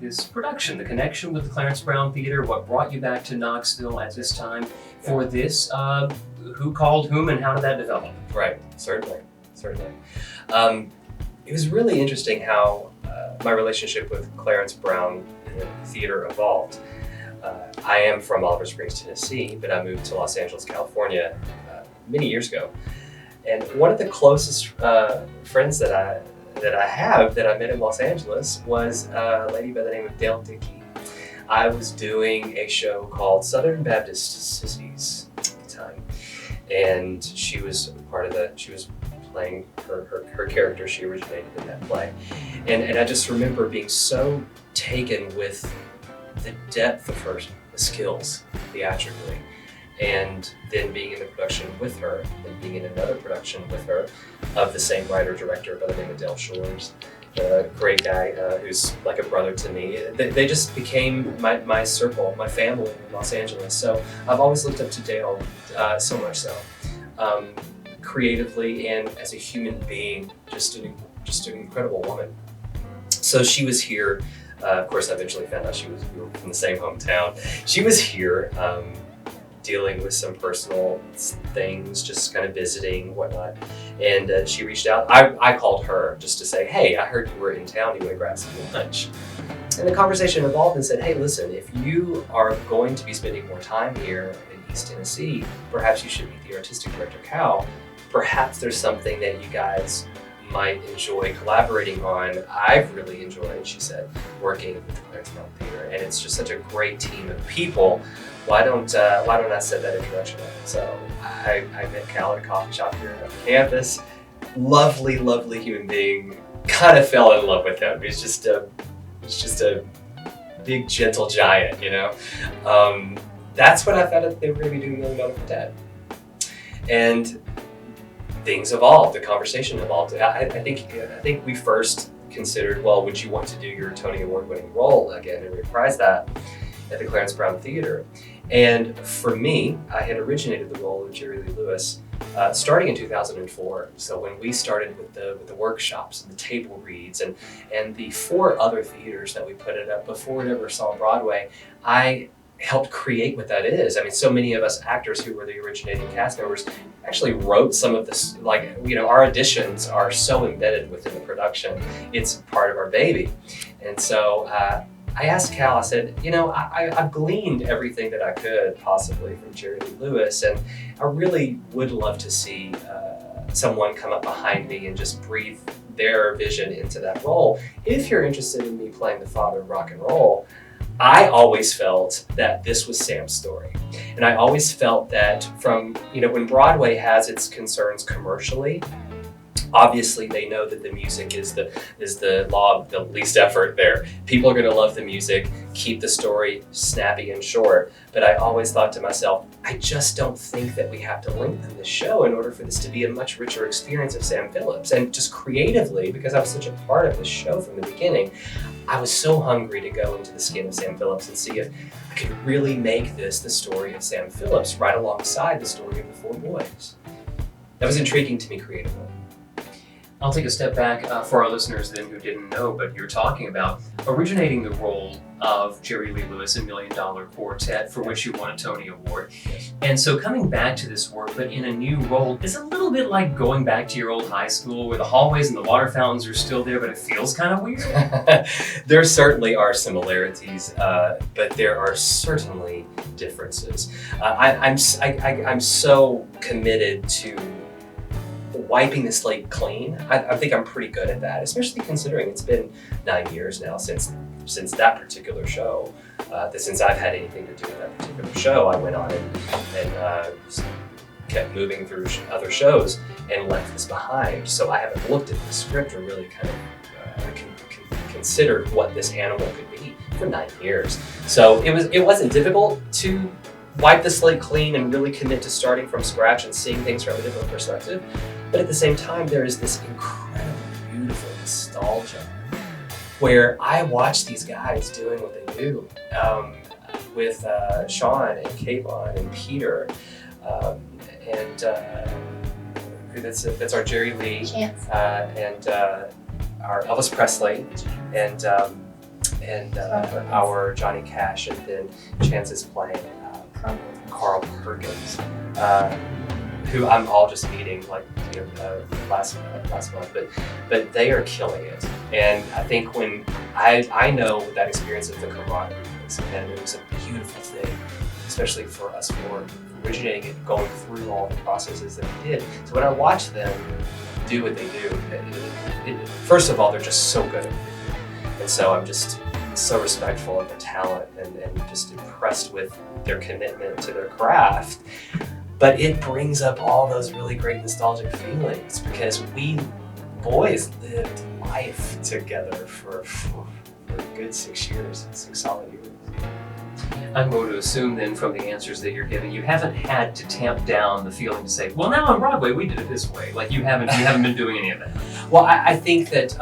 this production, the connection with the Clarence Brown Theater, what brought you back to Knoxville at this time for this, who called whom and how did that develop? Right, certainly. It was really interesting how my relationship with Clarence Brown Theater evolved. I am from Oliver Springs, Tennessee, but I moved to Los Angeles, California many years ago. And one of the closest friends that I have that I met in Los Angeles was a lady by the name of Dale Dickey. I was doing a show called Southern Baptist Sissies at the time, and she was playing her character. She originated in that play, and I just remember being so taken with the depth of her skills theatrically, and then being in the production with her, and being in another production with her of the same writer-director by the name of Dale Shores, a great guy who's like a brother to me. They just became my circle, my family in Los Angeles. So I've always looked up to Dale, so much so. Creatively and as a human being, just an incredible woman. So she was here. Of course, I eventually found out we were from the same hometown. She was here dealing with some personal things, just kind of visiting, whatnot. And she reached out. I called her just to say, hey, I heard you were in town. You want to grab some lunch? And the conversation evolved and said, hey, listen, if you are going to be spending more time here in East Tennessee, perhaps you should meet the artistic director, Cal. Perhaps there's something that you guys might enjoy collaborating on. I've really enjoyed, she said, working with the Clarence Brown Theater, and it's just such a great team of people. Why don't I set that introduction up? So I met Cal at a coffee shop here on campus. Lovely, lovely human being. Kind of fell in love with him. He's just a big, gentle giant, you know. That's when I found out that they were going to be doing $1 Million Quartet. And things evolved, the conversation evolved. I think we first considered, well, would you want to do your Tony Award-winning role again and reprise that at the Clarence Brown Theater? And for me, I had originated the role of Jerry Lee Lewis starting in 2004. So when we started with the workshops and the table reads and the 4 other theaters that we put it up before it ever saw Broadway, I helped create what that is. I mean, so many of us actors who were the originating cast members actually wrote some of this, like, you know, our auditions are so embedded within the production. It's part of our baby. And so I asked Cal, I said, you know, I've gleaned everything that I could possibly from Jerry Lee Lewis, and I really would love to see someone come up behind me and just breathe their vision into that role. If you're interested in me playing the father of rock and roll, I always felt that this was Sam's story. And I always felt that from, you know, when Broadway has its concerns commercially, obviously they know that the music is the law of the least effort there. People are going to love the music, keep the story snappy and short. But I always thought to myself, I just don't think that we have to lengthen the show in order for this to be a much richer experience of Sam Phillips. And just creatively, because I was such a part of the show from the beginning, I was so hungry to go into the skin of Sam Phillips and see if I could really make this the story of Sam Phillips right alongside the story of the 4 boys. That was intriguing to me creatively. I'll take a step back for our listeners then who didn't know, but you're talking about originating the role of Jerry Lee Lewis in $1 Million Quartet, for which you won a Tony Award. Yes. And so coming back to this work, but in a new role, is a little bit like going back to your old high school where the hallways and the water fountains are still there, but it feels kind of weird? There certainly are similarities, but there are certainly differences. I'm so committed to wiping the slate clean. I think I'm pretty good at that, especially considering it's been 9 years now since that particular show. Since I've had anything to do with that particular show, I went on and kept moving through other shows and left this behind. So I haven't looked at the script or really kind of considered what this animal could be for 9 years. So it wasn't difficult to wipe the slate clean and really commit to starting from scratch and seeing things from a different perspective. But at the same time, there is this incredibly beautiful nostalgia where I watch these guys doing what they do with Sean and Kayvon and Peter and that's our Jerry Lee and our Elvis Presley and and our Johnny Cash, and then Chance is playing Carl Perkins, who I'm all just meeting last month, but they are killing it. And I think when I know that experience of the camaraderie, and it was a beautiful thing, especially for us for originating it, going through all the processes that we did. So when I watch them do what they do, first of all, they're just so good at it. And so I'm just so respectful of their talent and just impressed with their commitment to their craft. But it brings up all those really great nostalgic feelings because we boys lived life together for a good 6 years, 6 solid years. I'm going to assume then from the answers that you're giving, you haven't had to tamp down the feeling to say, well, now on Broadway we did it this way. Like you haven't been doing any of that. Well, I think that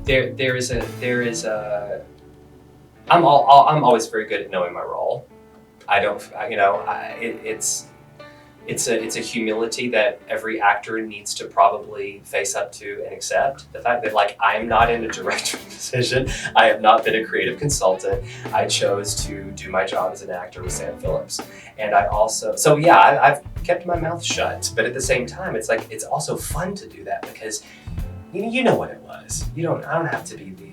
there is a. I'm always very good at knowing my role. It's a humility that every actor needs to probably face up to and accept. The fact that I am not in a director position, I have not been a creative consultant. I chose to do my job as an actor with Sam Phillips, and I've kept my mouth shut. But at the same time, it's also fun to do that because you know what it was. I don't have to be the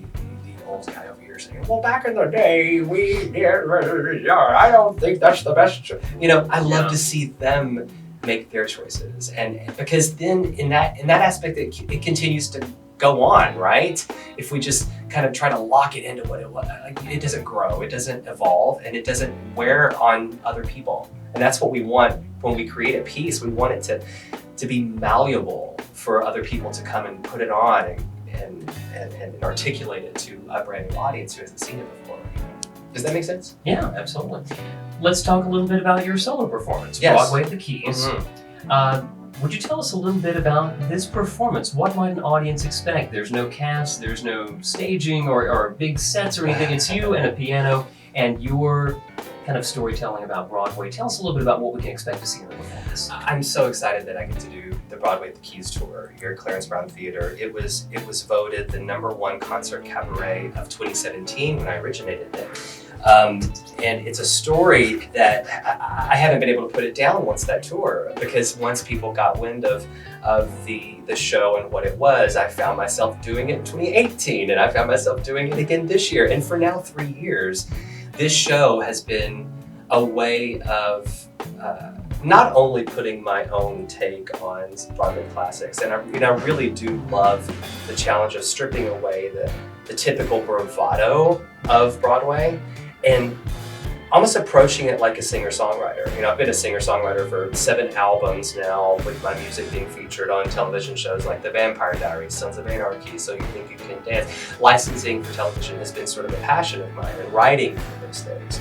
old guy over here saying, well, back in the day, I don't think that's the best. I love to see them make their choices. And because then in that aspect, it continues to go on, right? If we just kind of try to lock it into what it was, it doesn't grow, it doesn't evolve, and it doesn't wear on other people. And that's what we want when we create a piece. We want it to be malleable for other people to come and put it on and articulate it to a brand new audience who hasn't seen it before. Does that make sense? Yeah, absolutely. Let's talk a little bit about your solo performance, Yes. Broadway at the Keys. Mm-hmm. Would you tell us a little bit about this performance? What might an audience expect? There's no cast, there's no staging or big sets or anything. It's you and a piano and your kind of storytelling about Broadway. Tell us a little bit about what we can expect to see in the performance. I'm so excited that I get to do the Broadway at the Keys tour here at Clarence Brown Theater. It was voted the #1 concert cabaret of 2017 when I originated it. And it's a story that I haven't been able to put it down once that tour, because once people got wind of the show and what it was, I found myself doing it in 2018, and I found myself doing it again this year. And for now 3 years, this show has been a way of not only putting my own take on Broadway classics, and I really do love the challenge of stripping away the typical bravado of Broadway and almost approaching it like a singer-songwriter. I've been a singer-songwriter for 7 albums now, with my music being featured on television shows like The Vampire Diaries, Sons of Anarchy, So You Think You Can Dance. Licensing for television has been sort of a passion of mine, and writing for those things.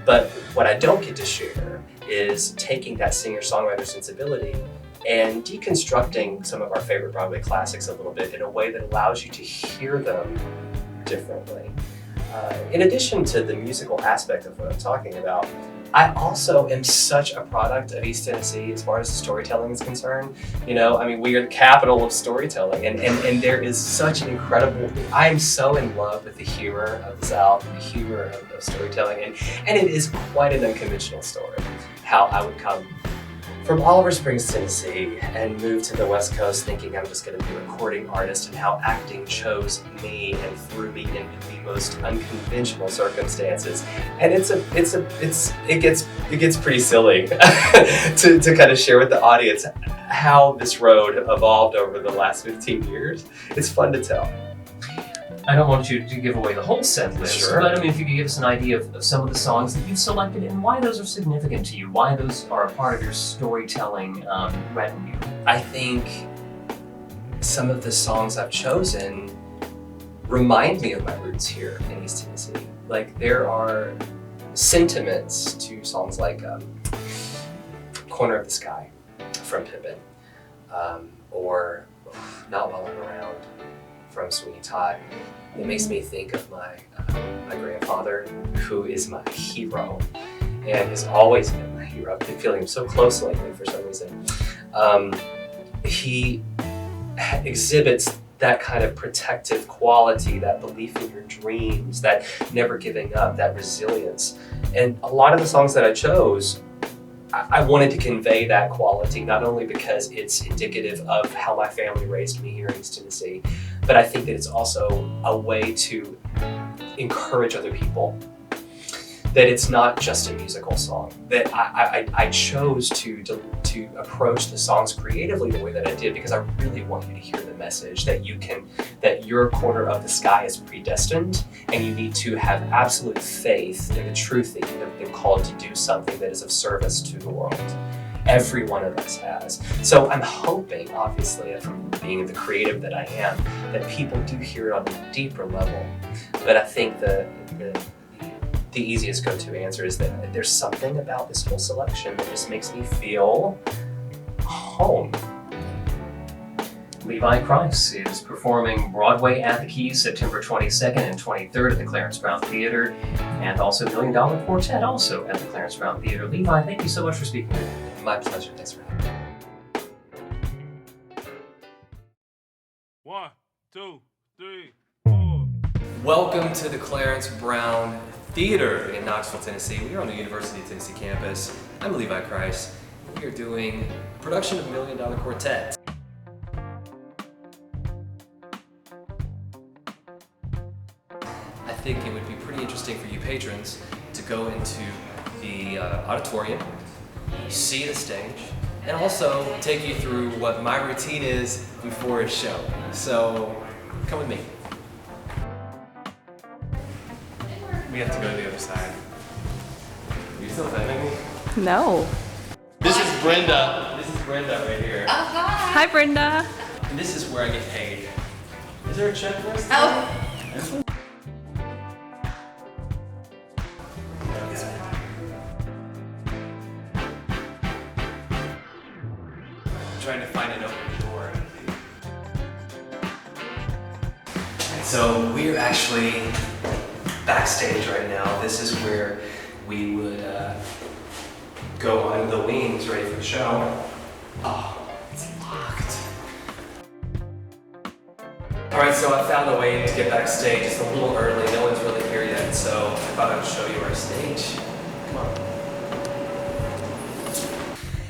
But what I don't get to share is taking that singer-songwriter sensibility and deconstructing some of our favorite Broadway classics a little bit in a way that allows you to hear them differently. In addition to the musical aspect of what I'm talking about, I also am such a product of East Tennessee as far as storytelling is concerned. We are the capital of storytelling, and there is such an incredible, I am so in love with the humor of the South, the humor of storytelling, and it is quite an unconventional story, how I would come from Oliver Springs, Tennessee, and move to the West Coast thinking I'm just going to be a recording artist, and how acting chose me and threw me into the most unconventional circumstances. And it gets pretty silly to kind of share with the audience how this road evolved over the last 15 years. It's fun to tell. I don't want you to give away the whole set list, Sure. but if you could give us an idea of some of the songs that you've selected and why those are significant to you, why those are a part of your storytelling retinue. I think some of the songs I've chosen remind me of my roots here in East Tennessee. There are sentiments to songs like Corner of the Sky from Pippin, or Not While I'm Around from Sweeney Todd. It makes me think of my grandfather, who is my hero and has always been my hero. I've been feeling him so close lately for some reason. He exhibits that kind of protective quality, that belief in your dreams, that never giving up, that resilience. And a lot of the songs that I chose, I wanted to convey that quality, not only because it's indicative of how my family raised me here in East Tennessee, but I think that it's also a way to encourage other people. That it's not just a musical song. That I chose to approach the songs creatively the way that I did because I really want you to hear the message that your corner of the sky is predestined, and you need to have absolute faith in the truth that you have been called to do something that is of service to the world. Every one of us has. So I'm hoping, obviously, from being the creative that I am, that people do hear it on a deeper level. But I think the easiest go-to answer is that there's something about this whole selection that just makes me feel home. Levi Kreis is performing Broadway at the Keys September 22nd and 23rd at the Clarence Brown Theater, and also $1 Million Quartet also at the Clarence Brown Theater. Levi, thank you so much for speaking with me. My pleasure. Thanks for having me. 1, 2, 3, 4. Welcome to the Clarence Brown Theater in Knoxville, Tennessee. We are on the University of Tennessee campus. I'm Levi Kreis. We are doing a production of $1 Million Quartet. I think it would be pretty interesting for you patrons to go into the auditorium, see the stage, and also take you through what my routine is before a show. So come with me. We have to go to the other side. Are you still filming me? No. This is Brenda. This is Brenda right here. Hi, Brenda. And this is where I get paid. Is there a checklist? This one? Trying to find an open door. So we're actually backstage right now. This is where we would go under the wings, ready for the show. Oh, it's locked. All right, so I found a way to get backstage. It's a little early. No one's really here yet, so I thought I'd show you our stage. Come on.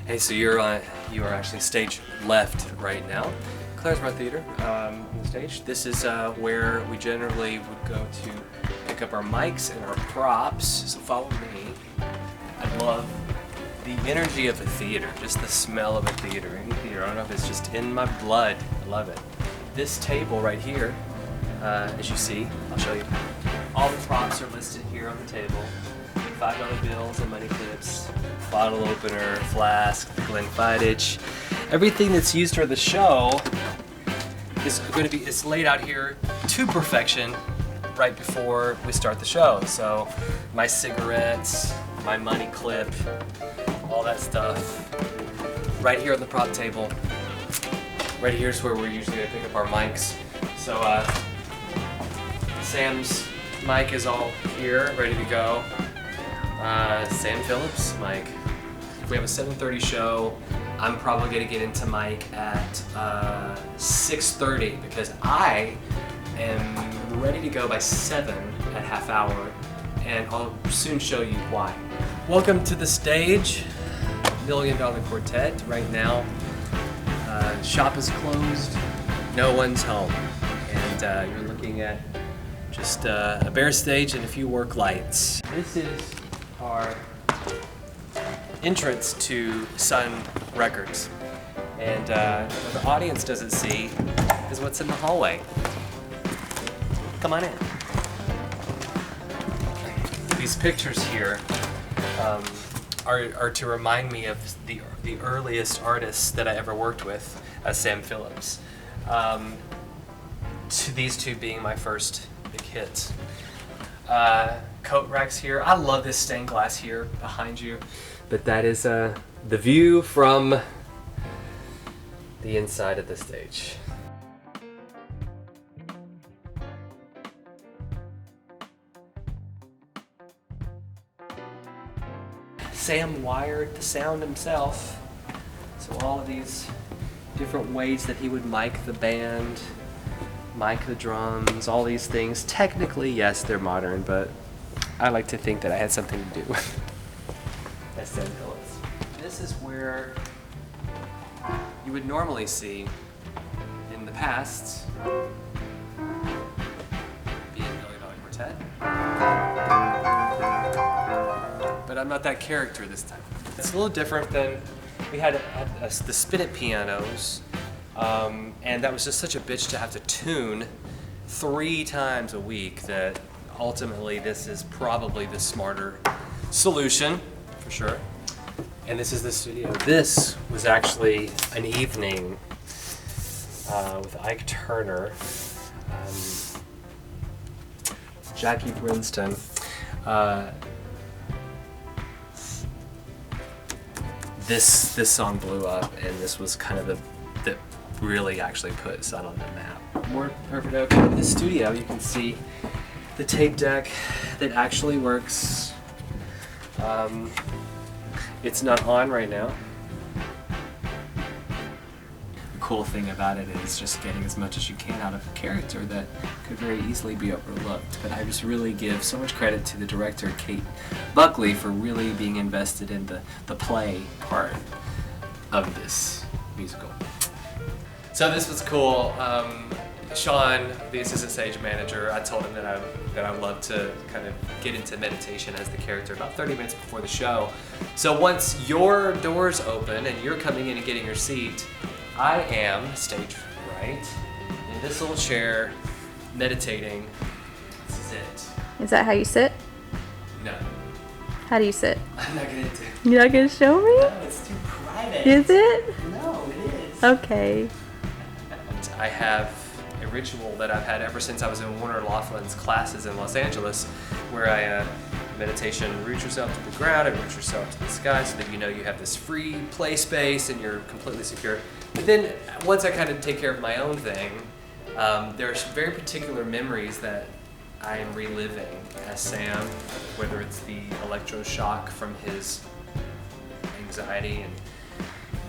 Hey, so you are actually stage left right now. Clarence Brown Theater on the stage. This is where we generally would go to pick up our mics and our props, so follow me. I love the energy of a theater, just the smell of a theater. Any theater, I don't know if it's just in my blood. I love it. This table right here, as you see, I'll show you. All the props are listed here on the table. $5 bills and money clips, bottle opener, flask, the Glenfiddich. Everything that's used for the show is going to be laid out here to perfection right before we start the show. So my cigarettes, my money clip, all that stuff. Right here on the prop table. Right here is where we're usually going to pick up our mics. So Sam's mic is all here, ready to go. Sam Phillips, mic. We have a 7:30 show. I'm probably going to get into mic at 6:30 because I am ready to go by 7 at half hour, and I'll soon show you why. Welcome to the stage, $1 Million Quartet. Right now, shop is closed, no one's home, and you're looking at just a bare stage and a few work lights. This is our entrance to Sun Records, and what the audience doesn't see is what's in the hallway. Come on in. These pictures here are to remind me of the earliest artists that I ever worked with, Sam Phillips. These two being my first big hits. Coat racks here. I love this stained glass here behind you. But that is the view from the inside of the stage. Sam wired the sound himself. So all of these different ways that he would mic the band. mica drums, all these things. Technically, yes, they're modern, but I like to think that I had something to do with Sam Phillips. This is where you would normally see in the past be in Billy Dolly Quartet. But I'm not that character this time. It's a little different than we had the spin-it pianos, and that was just such a bitch to have to tune 3 times a week that ultimately this is probably the smarter solution, for sure. And this is the studio. This was actually an evening with Ike Turner, Jackie Brinston. This song blew up, and this was kind of that really actually put Sun on the map. More perfect. Okay, in the studio you can see the tape deck that actually works. It's not on right now. The cool thing about it is just getting as much as you can out of a character that could very easily be overlooked. But I just really give so much credit to the director, Kate Buckley, for really being invested in the play part of this musical. So this was cool. Sean, the assistant stage manager, I told him that I would love to kind of get into meditation as the character about 30 minutes before the show. So once your doors open and you're coming in and getting your seat, I am stage right in this little chair, meditating. This is it. Is that how you sit? No, How do you sit? I'm not gonna do. You're not gonna show me? No, it's too private. Is it? No, it is. Okay. And I have a ritual that I've had ever since I was in Warner Laughlin's classes in Los Angeles, where I meditation, root yourself to the ground and root yourself to the sky so that you know you have this free play space and you're completely secure. But then once I kind of take care of my own thing, there are some very particular memories that I am reliving as Sam, whether it's the electroshock from his anxiety and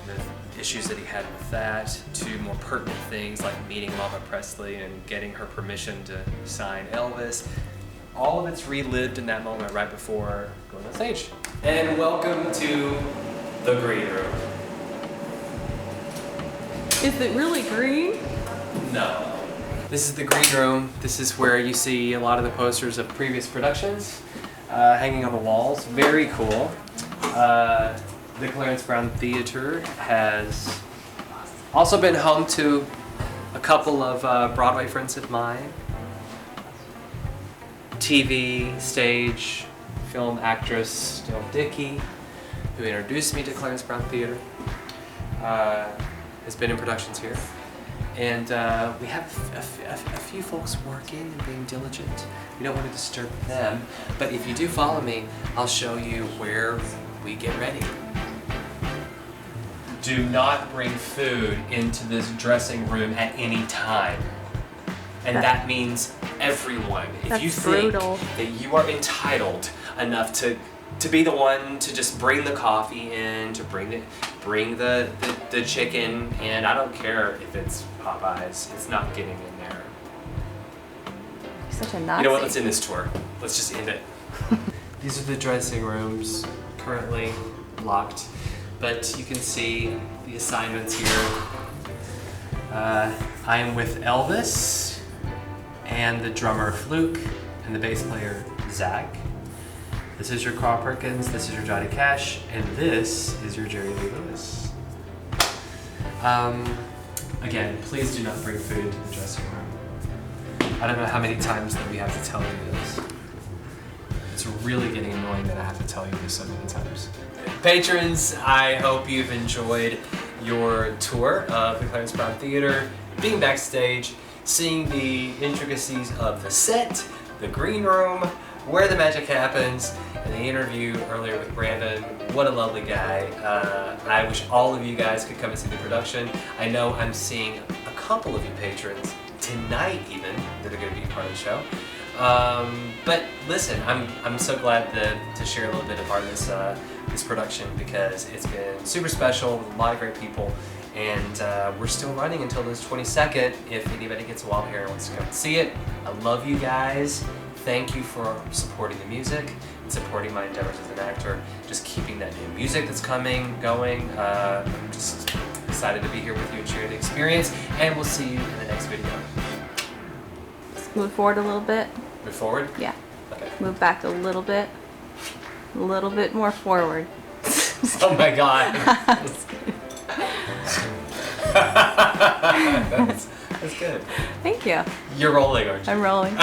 the issues that he had with that, to more pertinent things like meeting Mama Presley and getting her permission to sign Elvis. All of it's relived in that moment right before going on stage. And welcome to the green room. Is it really green? No. This is the green room. This is where you see a lot of the posters of previous productions hanging on the walls. Very cool. The Clarence Brown Theater has also been home to a couple of Broadway friends of mine. TV, stage, film actress Dale Dickey, who introduced me to Clarence Brown Theater, has been in productions here. And we have a few folks working and being diligent. We don't want to disturb them, but if you do follow me, I'll show you where we get ready. Do not bring food into this dressing room at any time. And that means everyone. If you think that you are entitled enough to be the one to just bring the coffee in, to bring the chicken, and I don't care if it's Popeyes, it's not getting in there. You're such a Nazi. You know what, let's end this tour. Let's just end it. These are the dressing rooms, currently locked, but you can see the assignments here. I am with Elvis, and the drummer Fluke, and the bass player Zach. This is your Carl Perkins, this is your Johnny Cash, and this is your Jerry Lee Lewis. Again, please do not bring food into the dressing room. I don't know how many times that we have to tell you this. It's really getting annoying that I have to tell you this so many times. Patrons, I hope you've enjoyed your tour of the Clarence Brown Theater, being backstage, seeing the intricacies of the set, the green room, where the magic happens, and the interview earlier with Brandon. What a lovely guy. I wish all of you guys could come and see the production. I know I'm seeing a couple of you patrons tonight even that are going to be part of the show. But listen, I'm so glad to share a little bit of part of this production, because it's been super special with a lot of great people, And we're still running until this 22nd if anybody gets a wild hair and wants to come and see it. I love you guys. Thank you for supporting the music and supporting my endeavors as an actor. Just keeping that new music that's going. I'm just excited to be here with you and share the experience. And we'll see you in the next video. Let's move forward a little bit. Move forward? Yeah. Okay. Move back a little bit. A little bit more forward. Oh my god. That's good. Thank you. You're rolling, aren't you? I'm rolling.